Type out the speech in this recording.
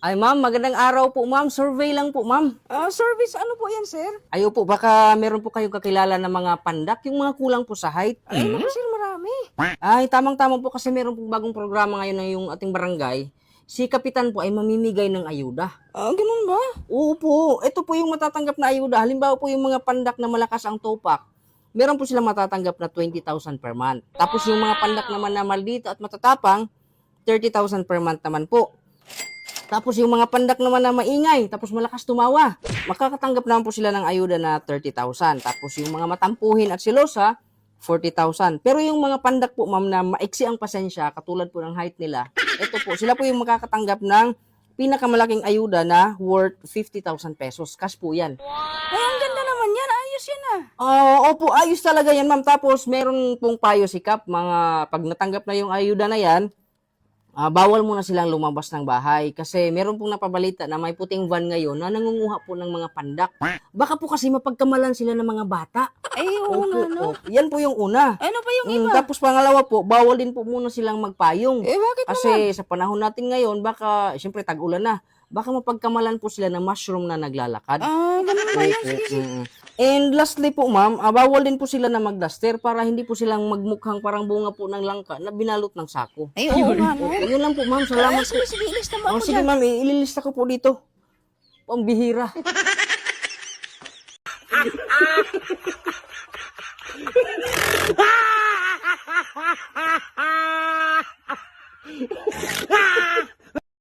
Ay ma'am, magandang araw po ma'am. Survey lang po ma'am. Service, ano po yan, sir? Ayo po, baka meron po kayong kakilala ng mga pandak, yung mga kulang po sa height. Ay, naku, sir, marami. Ay, tamang-tama po kasi meron pong bagong programa ngayon na yung ating barangay. Si Kapitan po ay mamimigay ng ayuda. Ganun ba? Oo po, ito po yung matatanggap na ayuda. Halimbawa po yung mga pandak na malakas ang topak, meron po silang matatanggap na 20,000 per month. Tapos yung mga pandak naman na maldito at matatapang, 30,000 per month naman po. Tapos yung mga pandak naman na maingay, tapos malakas tumawa, makakatanggap naman po sila ng ayuda na 30,000. Tapos yung mga matampuhin at silosa, 40,000. Pero yung mga pandak po, ma'am, na maiksi ang pasensya, katulad po ng height nila, ito po, sila po yung makakatanggap ng pinakamalaking ayuda na worth 50,000 pesos. Cash po yan. Ay, ang ganda naman yan. Ayos yan ah. Opo, ayos talaga yan, ma'am. Tapos meron pong payo si Kap, mga pag natanggap na yung ayuda na yan, bawal muna silang lumabas ng bahay kasi meron pong napabalita na may puting van ngayon na nangunguha po ng mga pandak. Baka po kasi mapagkamalan sila ng mga bata. Ay, oo nga, no? Opo. Yan po yung una. Ano pa yung iba? Tapos pangalawa po, bawal din po muna silang magpayong. Bakit Kasi naman? sa panahon natin ngayon, baka, siyempre tag-ulan na, baka mapagkamalan po sila ng mushroom na naglalakad. Ganun ba yan? Opo, Sige, sige. And lastly po ma'am, bawal din po sila na magduster para hindi po silang magmukhang parang bunga po ng langka na binalot ng sako. Ay, oo nga, no? Yun lang po ma'am, salamat po. Sige, sige, ilista mo ako Sige dyan. ma'am, ililista ko po dito. Pambihira.